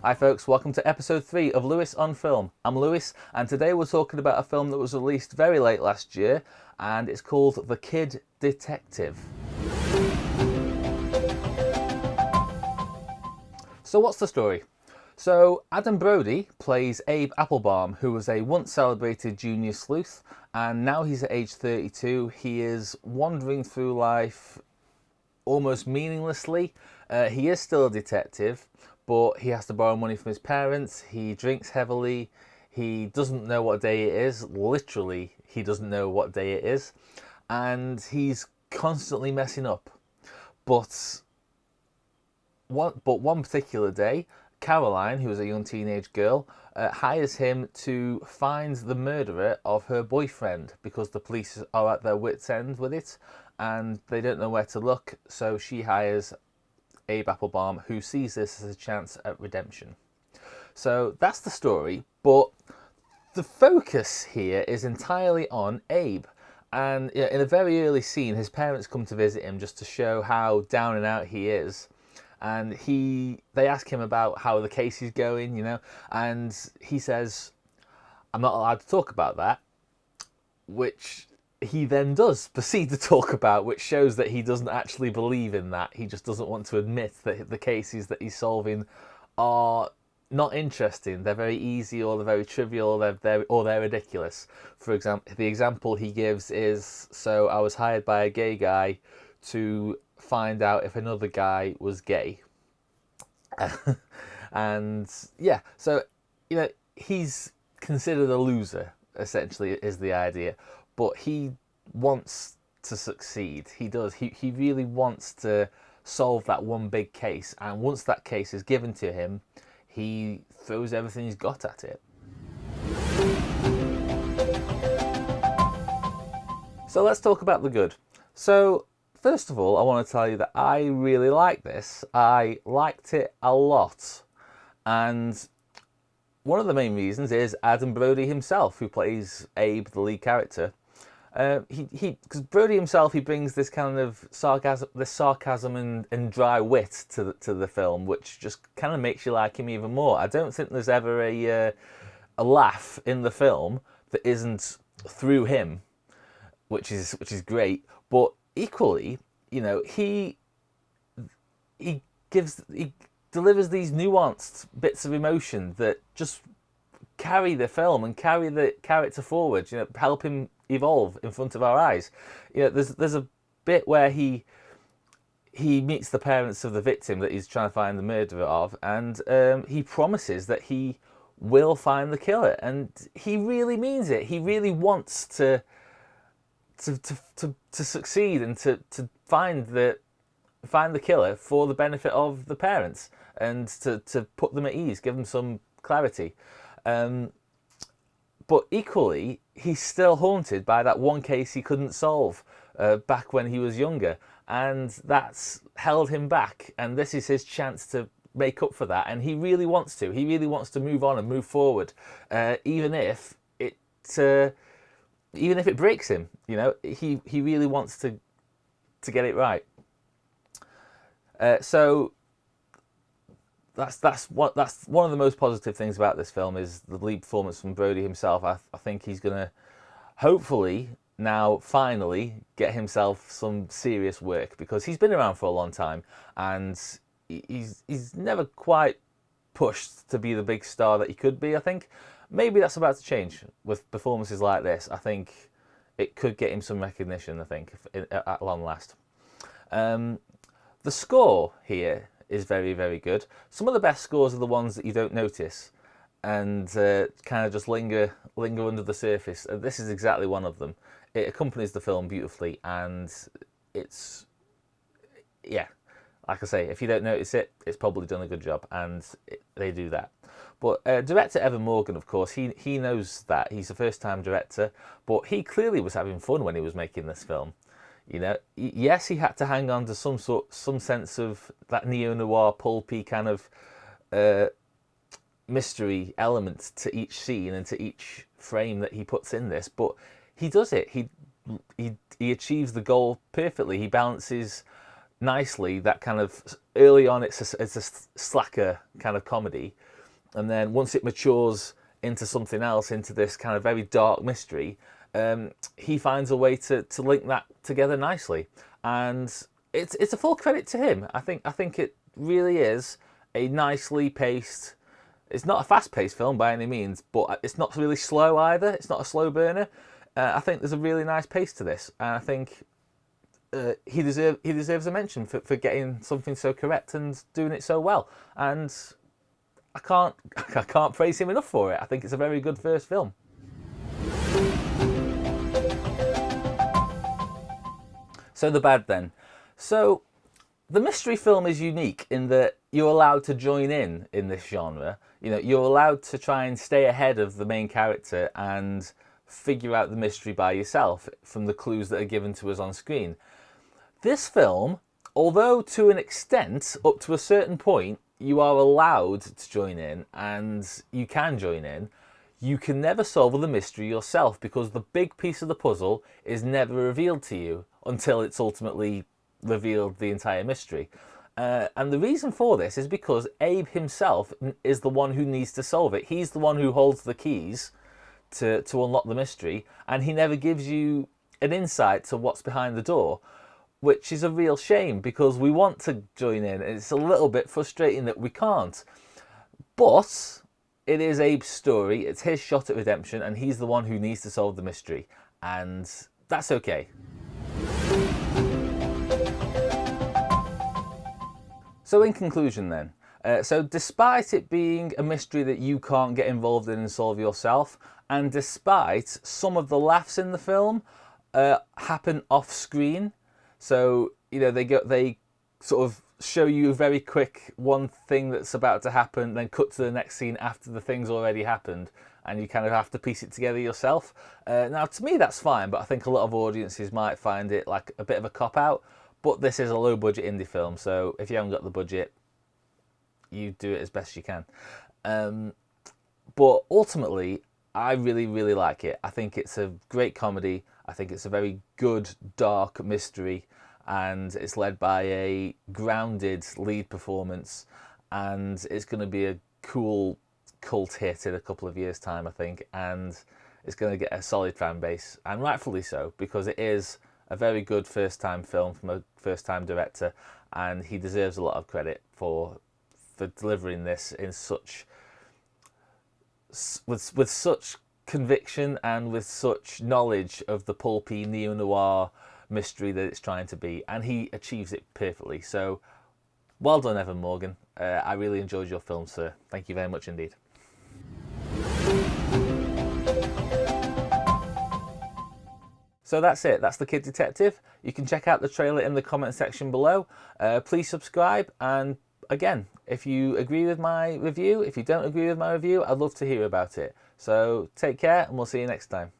Hi folks, welcome to episode 3 of Lewis on Film. I'm Lewis, and today we're talking about a film that was released very late last year, and it's called The Kid Detective. So what's the story? So Adam Brody plays Abe Applebaum, who was a once celebrated junior sleuth, and now he's at age 32. He is wandering through life almost meaninglessly. He is still a detective, but he has to borrow money from his parents. He drinks heavily. He doesn't know what day it is. Literally, he doesn't know what day it is. And he's constantly messing up. But one particular day, Caroline, who is a young teenage girl, hires him to find the murderer of her boyfriend because the police are at their wits' end with it and they don't know where to look. So she hires Abe Applebaum, who sees this as a chance at redemption. So that's the story, but the focus here is entirely on Abe. And in a very early scene, his parents come to visit him just to show how down and out he is. And they ask him about how the case is going, and he says, "I'm not allowed to talk about that," which he then does proceed to talk about, which shows that he doesn't actually believe in that. He just doesn't want to admit that the cases that he's solving are not interesting. They're very easy, or they're very trivial, or they're ridiculous. For example, the example he gives is, so I was hired by a gay guy to find out if another guy was gay. And yeah, so he's considered a loser, essentially, is the idea, but he wants to succeed. He does. He really wants to solve that one big case, and once that case is given to him, he throws everything he's got at it. So let's talk about the good. So first of all, I want to tell you that I really like this. I liked it a lot. And one of the main reasons is Adam Brody himself, who plays Abe, the lead character. Because Brody himself, he brings this kind of sarcasm and dry wit to the film, which just kind of makes you like him even more. I don't think there's ever a laugh in the film that isn't through him, which is great. But equally, he delivers these nuanced bits of emotion that just carry the film and carry the character forward. Help him evolve in front of our eyes. There's a bit where he meets the parents of the victim that he's trying to find the murderer of, and he promises that he will find the killer, and he really means it. He really wants to succeed and to find the killer for the benefit of the parents, and to put them at ease, give them some clarity. But equally, he's still haunted by that one case he couldn't solve back when he was younger, and that's held him back. And this is his chance to make up for that, and he really wants to. He really wants to move on and move forward, even if it breaks him. He really wants to get it right. So that's one of the most positive things about this film is the lead performance from Brody himself. I think he's gonna hopefully now finally get himself some serious work, because he's been around for a long time and he's never quite pushed to be the big star that he could be. I think maybe that's about to change with performances like this. I think it could get him some recognition, I think, at long last. The score here is very, very good. Some of the best scores are the ones that you don't notice and kind of just linger under the surface. This is exactly one of them. It accompanies the film beautifully, and it's, like I say, if you don't notice it, it's probably done a good job, and they do that. But director Evan Morgan, of course, he knows that. He's a first-time director, but he clearly was having fun when he was making this film. Yes, he had to hang on to some sense of that neo-noir, pulpy kind of mystery element to each scene and to each frame that he puts in this, but he does it. He achieves the goal perfectly. He balances nicely that kind of early on. It's a slacker kind of comedy, and then once it matures into something else, into this kind of very dark mystery, he finds a way to link that together nicely, and it's a full credit to him. I think it really is a nicely paced. It's not a fast-paced film by any means, but it's not really slow either. It's not a slow burner. I think there's a really nice pace to this, and I think he deserves a mention for getting something so correct and doing it so well. And I can't I can't praise him enough for it. I think it's a very good first film. So the bad then. So the mystery film is unique in that you're allowed to join in this genre. You know, you're allowed to try and stay ahead of the main character and figure out the mystery by yourself from the clues that are given to us on screen. This film, although to an extent, up to a certain point, you are allowed to join in and you can join in, you can never solve the mystery yourself because the big piece of the puzzle is never revealed to you until it's ultimately revealed the entire mystery. And the reason for this is because Abe himself is the one who needs to solve it. He's the one who holds the keys to unlock the mystery, and he never gives you an insight to what's behind the door, which is a real shame because we want to join in. It's a little bit frustrating that we can't. But it is Abe's story, it's his shot at redemption, and he's the one who needs to solve the mystery. And that's okay. So in conclusion then, so despite it being a mystery that you can't get involved in and solve yourself, and despite some of the laughs in the film happen off screen, so you know they sort of show you a very quick one thing that's about to happen, then cut to the next scene after the thing's already happened, and you kind of have to piece it together yourself. Now to me that's fine, but I think a lot of audiences might find it like a bit of a cop-out. But this is a low budget indie film, so if you haven't got the budget, you do it as best you can. But ultimately, I really, really like it. I think it's a great comedy. I think it's a very good, dark mystery, and it's led by a grounded lead performance, and it's going to be a cool cult hit in a couple of years' time, I think, and it's going to get a solid fan base, and rightfully so, because it is a very good first-time film from a first-time director, and he deserves a lot of credit for delivering this in with such conviction and with such knowledge of the pulpy neo-noir mystery that it's trying to be, and he achieves it perfectly. So, well done, Evan Morgan. I really enjoyed your film, sir. Thank you very much indeed. So that's it. That's The Kid Detective. You can check out the trailer in the comment section below. Please subscribe. And again, if you agree with my review, if you don't agree with my review, I'd love to hear about it. So take care and we'll see you next time.